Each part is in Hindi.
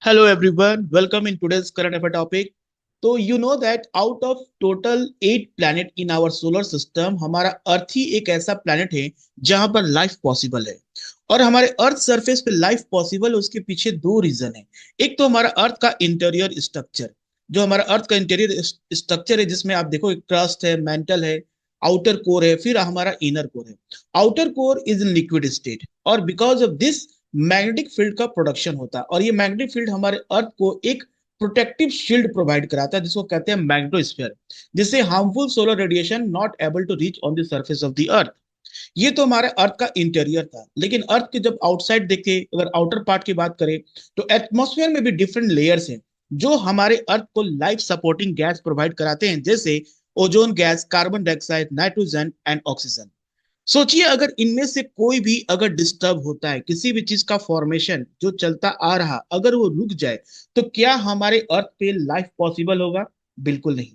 Hello everyone, welcome in today's current affair topic. तो you know that out of total 8 planet in our solar system, हमारा अर्थ ही एक ऐसा प्लैनेट है जहां पर लाइफ पॉसिबल है। और हमारे अर्थ सरफेस पे लाइफ पॉसिबल है, उसके पीछे दो रीजन है। एक तो हमारा अर्थ का इंटीरियर स्ट्रक्चर, जो हमारा अर्थ का इंटीरियर स्ट्रक्चर है, जिसमें आप देखो क्रस्ट है, मेंटल है, आउटर कोर है, फिर हमारा इनर कोर है। Outer core is in liquid state, और because of this magnetic field का प्रोडक्शन होता है, और ये मैग्नेटिक फील्ड हमारे अर्थ को एक प्रोटेक्टिव शील्ड प्रोवाइड कराता है, जिसको कहते हैं मैग्नेटोस्फीयर, जिससे harmful solar radiation not able to reach on the surface of the earth. ये तो हमारे अर्थ का इंटीरियर था, लेकिन अर्थ के जब आउटसाइड देखे, अगर आउटर पार्ट की बात करें, तो एटमॉस्फेयर में भी डिफरेंट लेयर्स हैं जो हमारे अर्थ को लाइफ सपोर्टिंग गैस प्रोवाइड कराते हैं, जैसे ozone gas, carbon dioxide, nitrogen and oxygen. सोचिए, अगर इनमें से कोई भी अगर डिस्टर्ब होता है, किसी भी चीज का फॉर्मेशन जो चलता आ रहा अगर वो रुक जाए, तो क्या हमारे अर्थ पे लाइफ पॉसिबल होगा? बिल्कुल नहीं।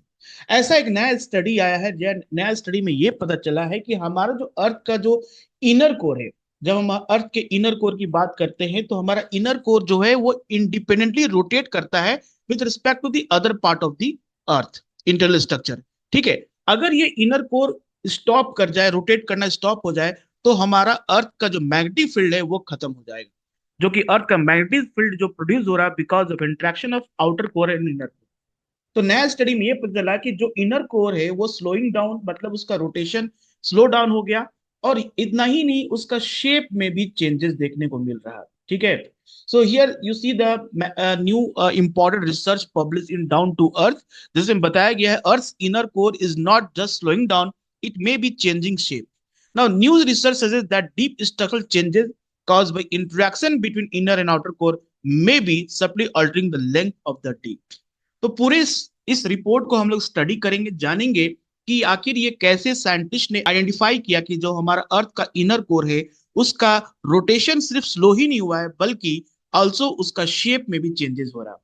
ऐसा एक नया स्टडी आया है, नया स्टडी में ये पता चला है कि हमारा जो अर्थ का जो इनर कोर है, जब हम अर्थ के इनर कोर की बात करते हैं, तो हमारा इनर कोर जो है वो इंडिपेंडेंटली रोटेट करता है with respect to the other part of the earth internal structure. ठीक है। अगर ये इनर कोर स्टॉप कर जाए, रोटेट करना स्टॉप हो जाए, तो हमारा अर्थ का जो मैग्नेटिक फील्ड है वो खत्म हो जाएगा। जो कि अर्थ का मैग्नेटिक फील्ड जो प्रोड्यूस हो रहा है because of interaction of outer core and inner core. तो नया स्टडी में ये पता चला कि जो इनर कोर है वो स्लोइंग डाउन, मतलब उसका रोटेशन स्लो डाउन हो गया। और इतना ही नहीं, उसका शेप में भी चेंजेस देखने को मिल रहा है। ठीक है। So here you see the new important research publish in down to earth, जिसमें बताया गया है earth inner core is not just slowing down, it may be changing shape. Now, new research suggests that deep structural changes caused by interaction between inner and outer core may be subtly altering the length of the day. तो पूरे इस रिपोर्ट को हम लोग स्टडी करेंगे, जानेंगे कि आखिर ये कैसे साइंटिस्ट ने आइडेंटिफाई किया कि जो हमारा अर्थ का इनर कोर है, उसका रोटेशन सिर्फ स्लो ही नहीं हुआ है, बल्कि ऑल्सो उसका शेप में भी चेंजेस हो रहा है।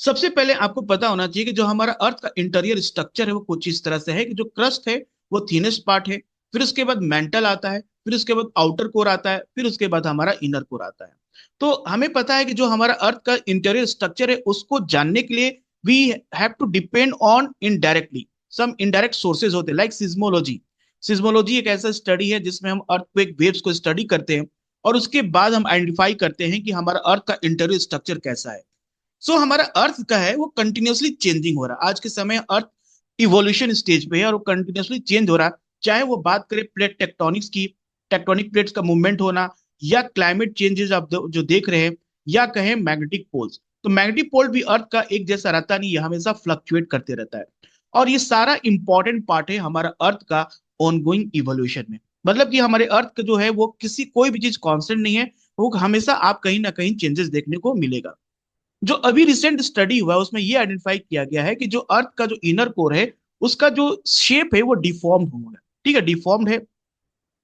सबसे पहले आपको पता होना चाहिए कि जो हमारा अर्थ का इंटीरियर स्ट्रक्चर है वो कुछ इस तरह से है कि जो क्रस्ट है वो थिनेस्ट पार्ट है, फिर उसके बाद मेंटल आता है, फिर उसके बाद आउटर कोर आता है, फिर उसके बाद हमारा इनर कोर आता है। तो हमें पता है कि जो हमारा अर्थ का इंटीरियर स्ट्रक्चर है उसको जानने के लिए we have to depend on indirectly some indirect sources होते हैं, लाइक सिज्मोलॉजी। सिज्मोलॉजी एक ऐसा स्टडी है जिसमें हम अर्थक्वेक वेव्स को स्टडी करते हैं, और उसके बाद हम आइडेंटिफाई करते हैं कि हमारा अर्थ का इंटीरियर स्ट्रक्चर कैसा है। हमारा अर्थ का है वो कंटिन्यूअसली चेंजिंग हो रहा है। आज के समय अर्थ इवोल्यूशन स्टेज पे है और वो कंटिन्यूअसली चेंज हो रहा है। चाहे वो बात करें प्लेट टेक्टोनिक्स की, टेक्टोनिक प्लेट्स का मूवमेंट होना, या क्लाइमेट चेंजेस आप जो देख रहे हैं, या कहें मैग्नेटिक पोल्स। तो मैग्नेटिक पोल भी अर्थ का एक जैसा रहता नहीं, ये हमेशा फ्लक्चुएट करते रहता है। और ये सारा इंपॉर्टेंट पार्ट है हमारा अर्थ का ऑनगोइंग इवोल्यूशन में। मतलब कि हमारे अर्थ का जो है वो किसी कोई भी चीज कांस्टेंट नहीं है, वो हमेशा आप कहीं ना कहीं चेंजेस देखने को मिलेगा। जो अभी रिसेंट स्टडी हुआ है उसमें ये आइडेंटिफाई किया गया है कि जो अर्थ का जो इनर कोर है, उसका जो शेप है वो डिफॉर्म्ड हुआ है। ठीक है, डिफॉर्म्ड है।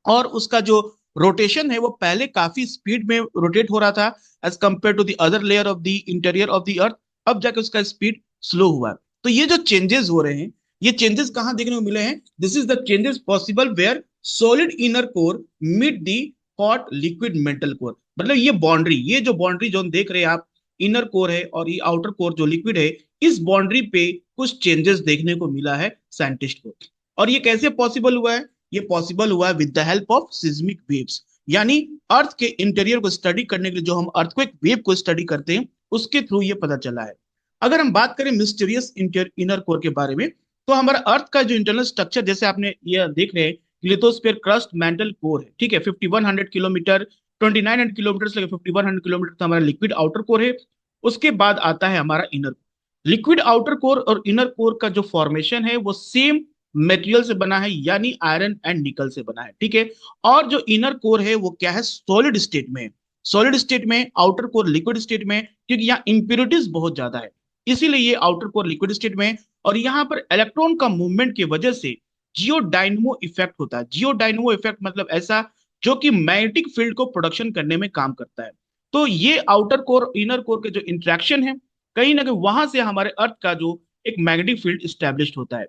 और उसका जो रोटेशन है वो पहले काफी स्पीड में रोटेट हो रहा था as compare to the other layer of the interior of the earth. अब जाके उसका स्पीड स्लो हुआ है। तो ये जो चेंजेस हो रहे हैं, ये चेंजेस कहाँ देखने को मिले हैं? This is the changes possible where solid inner core meet the hot liquid metal core. मतलब ये बाउंड्री, ये जो बाउंड्री जो हम देख रहे हैं आप, इनर कोर है और ये आउटर कोर जो लिक्विड है, इस बाउंड्री पे कुछ चेंजेस देखने को मिला है साइंटिस्ट को। और ये कैसे पॉसिबल हुआ है? ये पॉसिबल हुआ है with the help of seismic waves. यानी अर्थ के इंटीरियर को स्टडी करने के लिए जो हम अर्थक्वेक वेव को स्टडी करते हैं, उसके थ्रू ये पता चला है। अगर हम बात करें मिस्टीरियस इनर कोर के बारे में, तो हमारा अर्थ का जो इंटरनल स्ट्रक्चर, जैसे आपने ये देख रहे हैं, लिथोस्फीयर, क्रस्ट, मेंटल, कोर है। ठीक है, 5100 किलोमीटर, 2900 किलोमीटर से 5100 किलोमीटर तो हमारा लिक्विड आउटर कोर है। उसके बाद आता है हमारा inner core. Liquid outer core और इनर कोर का जो फॉर्मेशन है वो सेम मेटेरियल से बना है, यानी आयरन एंड निकल से बना है। ठीक है। और जो इनर कोर है वो क्या है? सॉलिड स्टेट में। सॉलिड स्टेट में, आउटर कोर लिक्विड स्टेट में, क्योंकि यहाँ इंप्योरिटीज बहुत ज्यादा है, इसीलिए ये आउटर कोर लिक्विड स्टेट में। और यहाँ पर इलेक्ट्रॉन का मूवमेंट की वजह से जियोडाइनमो इफेक्ट होता है। जियोडाइनमो इफेक्ट मतलब ऐसा जो कि मैग्नेटिक फील्ड को प्रोडक्शन करने में काम करता है। तो ये आउटर कोर इनर कोर के जो इंट्रैक्शन है, कहीं ना कहीं वहां से हमारे अर्थ का जो एक मैग्नेटिक फील्ड स्टैब्लिश होता है।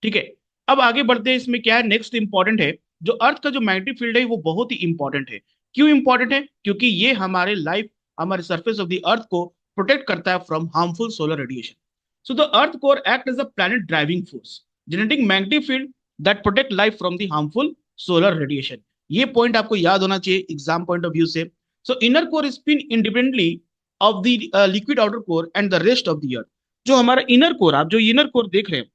ठीक है। अब आगे बढ़ते हैं, इसमें क्या है नेक्स्ट इंपॉर्टेंट है, जो अर्थ का जो मैग्नेटिक फील्ड है वो बहुत ही इंपॉर्टेंट है। क्यों इंपॉर्टेंट है? क्योंकि ये हमारे लाइफ, हमारे सरफेस ऑफ द अर्थ को प्रोटेक्ट करता है from harmful solar radiation. So the earth core act as a planet driving force generating magnetic field that protect life from the harmful solar radiation. ये पॉइंट आपको याद होना चाहिए एग्जाम पॉइंट ऑफ व्यू से. So inner core spin independently of the liquid outer core and the rest of the earth. जो हमारा इनर कोर, आप जो इनर कोर देख रहे हैं,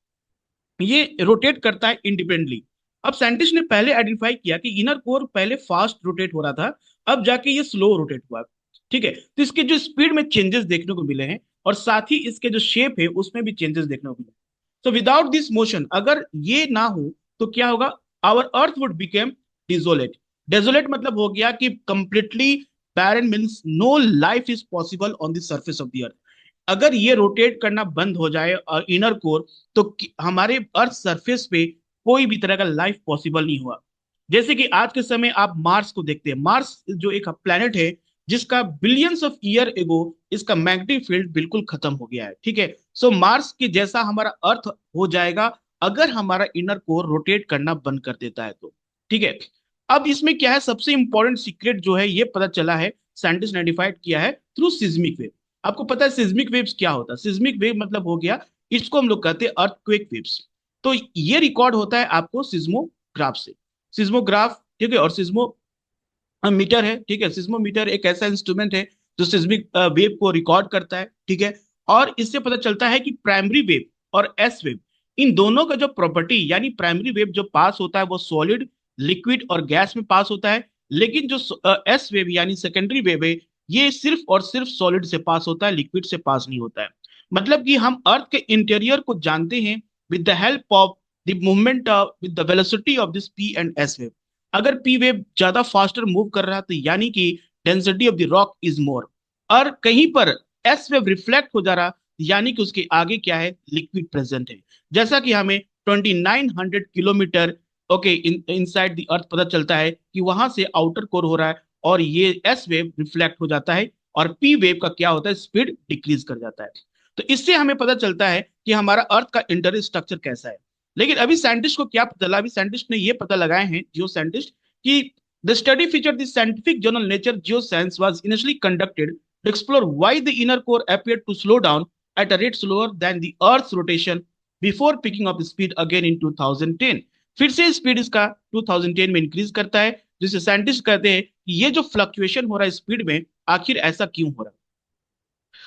ये रोटेट करता है इंडिपेंडेंटली. अब साइंटिस्ट ने पहले आइडेंटिफाई किया कि इनर कोर पहले फास्ट रोटेट हो रहा था, अब जाके ये स्लो रोटेट हुआ. ठीक है, तो इसके जो स्पीड में चेंजेस देखने को मिले हैं और साथ ही इसके जो शेप है उसमें भी चेंजेस देखने को मिले. सो विदाउट दिस मोशन, अगर ये ना हो तो क्या होगा, our earth would became desolate. Desolate मतलब हो गया कि completely barren, means no life is possible on the surface of the earth. अगर ये रोटेट करना बंद हो जाए इनर कोर, तो हमारे अर्थ सरफेस पे कोई भी तरह का लाइफ पॉसिबल नहीं हुआ. जैसे कि आज के समय आप मार्स को देखते हैं. मार्स जो एक प्लेनेट है जिसका बिलियंस ऑफ ईयर एगो इसका मैग्नेटिक फील्ड बिल्कुल खत्म हो गया है. ठीक है, सो मार्स के जैसा हमारा अर्थ हो जाएगा अगर हमारा इनर कोर रोटेट करना बंद कर देता है तो. ठीक है, अब इसमें क्या है, सबसे इंपॉर्टेंट सीक्रेट जो है ये पता चला है, साइंटिस्ट ने आइडेंटिफाइड किया है थ्रू सिज्मिक वेव. आपको पता है सिज्मिक वेव्स क्या होता है? सिज्मिक वेव मतलब हो गया, इसको हम लोग कहते हैं अर्थक्वेक वेव्स. तो ये रिकॉर्ड होता है आपको सिज्मोग्राफ से. सिज्मोग्राफ, ठीक है, और सिज्मो मीटर है. ठीक है, सिज्मोमीटर एक ऐसा इंस्ट्रूमेंट है जो सिज्मिक वेव को रिकॉर्ड करता है. ठीक है, और इससे पता चलता है कि प्राइमरी वेव और एस वेव, इन दोनों का जो प्रॉपर्टी, यानी प्राइमरी वेव जो पास होता है वो सॉलिड, लिक्विड और गैस में पास होता है, लेकिन जो एस वेव यानी सेकेंडरी वेव है ये सिर्फ और सिर्फ सॉलिड से पास होता है, लिक्विड से पास नहीं होता है. मतलब कि हम अर्थ के इंटीरियर को जानते हैं with the help of the movement with the velocity of this P and S wave. अगर पी वेव ज्यादा फास्टर मूव कर रहा है तो यानी कि density of the rock is more, और कहीं पर एस वेव रिफ्लेक्ट हो जा रहा यानी कि उसके आगे क्या है, लिक्विड प्रेजेंट है. जैसा कि हमें 2900 kilometre okay inside the earth पता चलता है कि वहां से आउटर कोर हो रहा है और ये एस वेव रिफ्लेक्ट हो जाता है और पी वेव का क्या होता है, स्पीड डिक्रीज कर जाता है. तो इससे हमें पता चलता है कि हमारा अर्थ का इंटरनल स्ट्रक्चर कैसा है. लेकिन अभी साइंटिस्ट को क्या पता चला, अभी साइंटिस्ट ने ये पता लगाए हैं, जियो साइंटिस्ट, कि the study feature the scientific journal Nature Geoscience was initially conducted to explore why the inner core appeared to slow down at a rate slower than the Earth's rotation before picking up speed again in 2010. फिर से स्पीड इसका 2010 में इंक्रीज करता है, जिसे साइंटिस्ट कहते हैं कि ये जो फ्लक्चुएशन हो रहा है स्पीड में, आखिर ऐसा क्यों हो रहा है.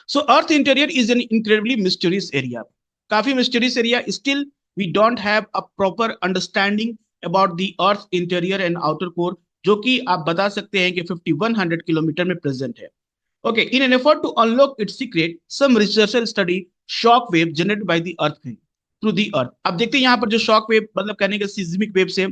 So earth interior is an incredibly mysterious area. काफी mysterious area. Still we don't have a proper understanding about the earth interior and outer core, जो कि आप बता सकते हैं कि 5100 किलोमीटर में प्रेजेंट है. Okay, in an effort to unlock its secret, some researchers study shock wave generated by the earth through the earth. अब देखते हैं यहाँ पर जो शॉक वेव मतलब कहने के सिस्मिक वेव से,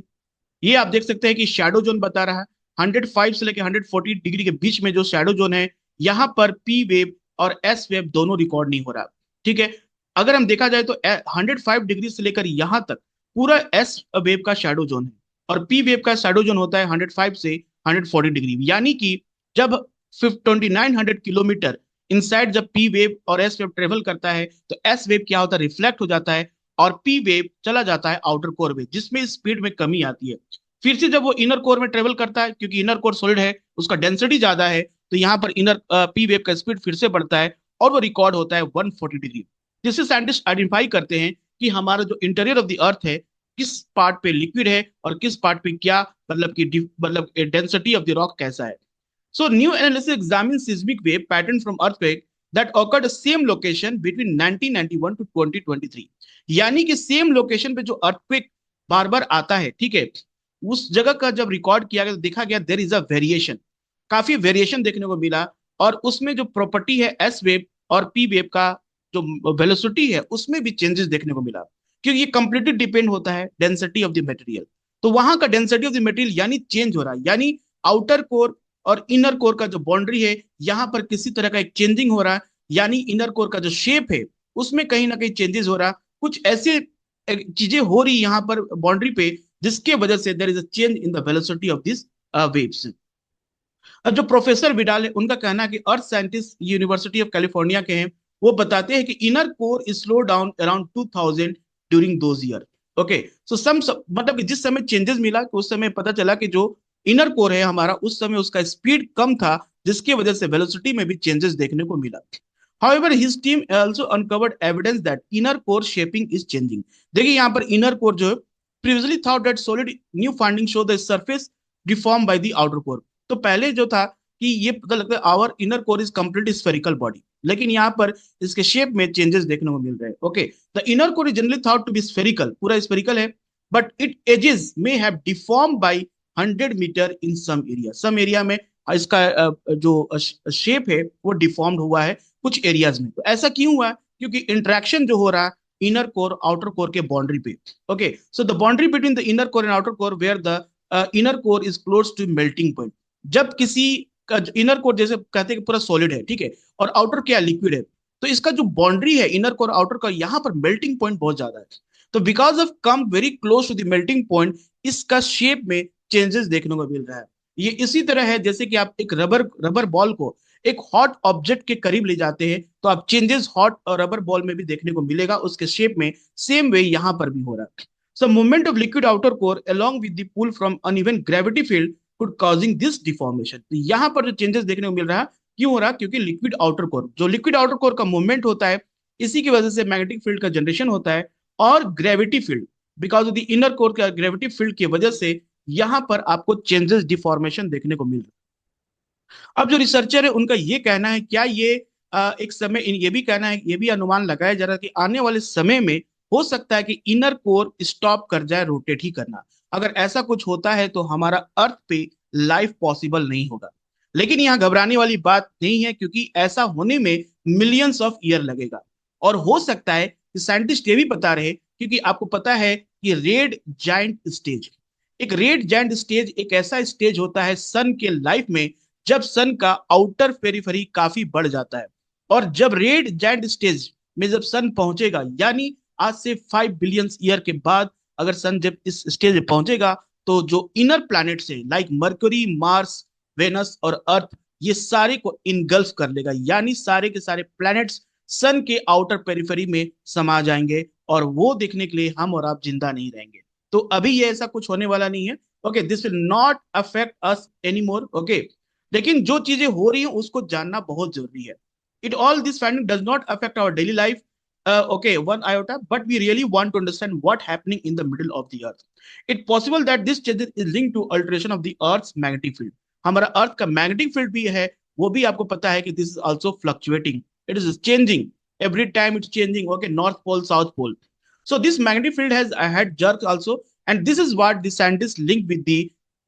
ये आप देख सकते हैं कि शैडो जोन बता रहा है 105 से लेकर 140 डिग्री के बीच में जो शैडो जोन है, यहाँ पर पी वेव और एस वेव दोनों रिकॉर्ड नहीं हो रहा. ठीक है, अगर हम देखा जाए तो 105 डिग्री से लेकर यहाँ तक पूरा एस वेव का शैडो जोन है और पी वेव का शैडो जोन होता है 105 से 140 डिग्री. यानी कि जब 2900 किलोमीटर इनसाइड जब पी वेव और एस वेव ट्रेवल करता है तो एस वेव क्या होता है, रिफ्लेक्ट हो जाता है और पी वेव चला जाता है आउटर कोर में, जिसमें स्पीड में कमी आती है. फिर से जब वो इनर कोर में ट्रेवल करता है, क्योंकि इनर कोर सॉलिड है, उसका डेंसिटी ज्यादा है, तो यहाँ पर इनर पी वेव का स्पीड फिर से बढ़ता है और वो रिकॉर्ड होता है 140 डिग्री. जिससे साइंटिस्ट आइडेंटिफाई करते हैं कि हमारा जो इंटीरियर ऑफ द अर्थ है, किस पार्ट पे लिक्विड है और किस पार्ट पे क्या, मतलब डेंसिटी ऑफ द रॉक कैसा है. So new analysis examines seismic wave pattern from earthquake that occurred at same location between 1991 to 2023. यानी कि सेम लोकेशन पे जो अर्थक्वेक बार बार आता है, ठीक है, उस जगह का जब रिकॉर्ड किया गया तो देखा गया देयर इज अ वेरिएशन, काफी वेरिएशन देखने को मिला. और उसमें जो प्रॉपर्टी है एस वेव और पी वेव का जो वेलोसिटी है उसमें भी चेंजेस देखने को मिला, क्योंकि ये कंप्लीटली डिपेंड होता है डेंसिटी ऑफ द मटेरियल. तो वहां का डेंसिटी ऑफ द मटेरियल यानी चेंज हो रहा है, यानी आउटर कोर और इनर कोर का जो बाउंड्री है यहाँ पर किसी तरह का एक चेंजिंग हो रहा है, यानी इनर कोर का जो शेप है उसमें कहीं ना कहीं चेंजेस हो रहा, कुछ ऐसे चीजें हो रही यहाँ पर बाउंड्री पे, जिसके वजह से there is a change in the velocity of this waves. अब जो प्रोफेसर विडाल है उनका कहना है कि earth scientist university of California के हैं, वो बताते हैं कि inner core is slow down around 2000 during those year. Okay, so some मतलब कि जिस समय चेंजेस मिला उस समय पता चला कि जो इनर कोर है हमारा, उस समय उसका स्पीड कम था, जिसकी वजह से वेलोसिटी में भी चेंजेस देखने को मिला. However, his team also uncovered evidence that inner core shaping is changing. देखिए यहाँ पर inner core जो है, previously thought that solid, new findings show the surface deformed by the outer core. तो पहले जो था कि ये पता लगता है our inner core is complete spherical body, लेकिन यहाँ पर इसके शेप में चेंजेस देखने को मिल रहे हैं. Okay, the inner core is generally thought to be spherical, पूरा स्फेरिकल है, but it edges may have deform by 100 meter in some area में इसका जो शेप है वो डिफॉर्म्ड हुआ है कुछ एरियाज में. तो ऐसा क्यों हुआ? क्योंकि इंटरेक्शन जो हो रहा है इनर कोर आउटर कोर के बाउंड्री पे. Okay, so the boundary between the inner core and outer core where the inner core is close to melting point. जब किसी का इनर कोर जैसे कहते हैं कि पूरा सॉलिड है, ठीक है, और आउटर क्या लिक्विड है, तो इसका जो बाउंड्री है इनर कोर आउटर का, यहाँ पर मेल्टिंग पॉइंट बहुत ज्यादा है. तो because of come very close to the melting point, इसका शेप में चेंजेस देखने को मिल रहा है. ये इसी तरह है जैसे कि आप एक रबर रबर बॉल को एक हॉट ऑब्जेक्ट के करीब ले जाते हैं तो आप चेंजेस हॉट और रबर बॉल में भी देखने को मिलेगा उसके शेप में. सेम वे यहां पर भी हो रहा है. So movement of liquid outer core along with the pull from uneven gravity field could causing this deformation. तो यहां पर जो चेंजेस देखने को मिल रहा है क्यों हो रहा है? क्योंकि लिक्विड आउटर कोर, जो लिक्विड आउटर कोर का मूवमेंट होता है, इसी की वजह से मैग्नेटिक फील्ड का जनरेशन होता है. और gravity field, because of the inner core का ग्रेविटी फील्ड की वजह से यहां पर आपको चेंजेस डिफॉर्मेशन देखने को मिल रहा है. अब जो रिसर्चर है उनका ये कहना है, क्या ये एक समय ये भी कहना है, ये भी अनुमान लगाया जा रहा है कि आने वाले समय में हो सकता है कि इनर कोर स्टॉप कर जाए रोटेट ही करना. अगर ऐसा कुछ होता है तो हमारा अर्थ पे लाइफ पॉसिबल नहीं होगा. लेकिन यहाँ घबराने वाली बात नहीं है, क्योंकि ऐसा होने में मिलियंस ऑफ ईयर लगेगा. और हो सकता है कि साइंटिस्ट ये भी बता रहे, क्योंकि आपको पता है कि रेड जाइंट स्टेज, एक रेड जाइंट स्टेज एक ऐसा स्टेज होता है सन के लाइफ में जब सन का आउटर पेरिफेरी काफी बढ़ जाता है. और जब रेड जाइंट स्टेज में जब सन पहुंचेगा, यानी आज से 5 बिलियन ईयर के बाद अगर सन जब इस स्टेज में पहुंचेगा, तो जो इनर प्लैनेट्स है लाइक मरकरी, मार्स, वेनस और अर्थ, ये सारे को इनगल्फ कर लेगा. यानी सारे के सारे प्लैनेट्स सन के आउटर पेरिफेरी में समा जाएंगे और वो देखने के लिए हम और आप जिंदा नहीं रहेंगे. तो अभी ये ऐसा कुछ होने वाला नहीं है. Okay, this will not affect us any more. Okay, लेकिन जो चीजें हो रही हैं उसको जानना बहुत जरूरी है. It all this finding does not affect our daily life, okay, one iota, but we really want to understand what happening in the middle of the earth. It's possible that this change is linked to alteration of the earth's magnetic field. हमारा अर्थ का मैग्नेटिक फील्ड भी है, वो भी आपको पता है कि this is also fluctuating, it is changing every time, it's changing. Okay, north pole, south pole. So this magnetic field has had jerk also, and this is what the scientists link with the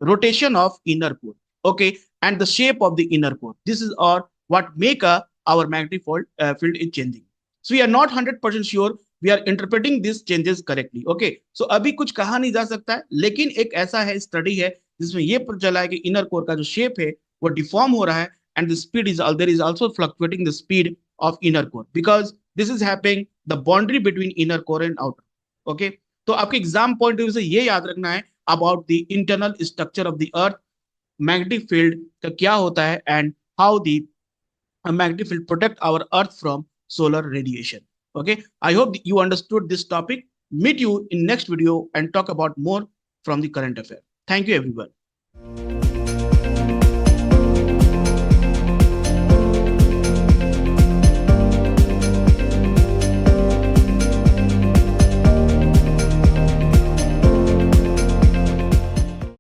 rotation of inner core. Okay, and the shape of the inner core. This is or what make our magnetic field is changing. So we are not 100% sure we are interpreting these changes correctly. Okay, so अभी कुछ कहा नहीं जा सकता है, लेकिन एक ऐसा है स्टडी है जिसमें ये पता चला है कि इनर कोर का जो शेप है वो डिफॉर्म हो रहा है, and the speed is there is also fluctuating the speed of inner core because this is happening the boundary between inner core and outer. Okay, तो आपके एग्जाम पॉइंट ऑफ व्यू से ये याद रखना है about the internal structure of the earth, magnetic field का क्या होता है, and how the magnetic field protect our earth from solar radiation. Okay, I hope you understood this topic. Meet you in next video and talk about more from the current affair. Thank you everyone.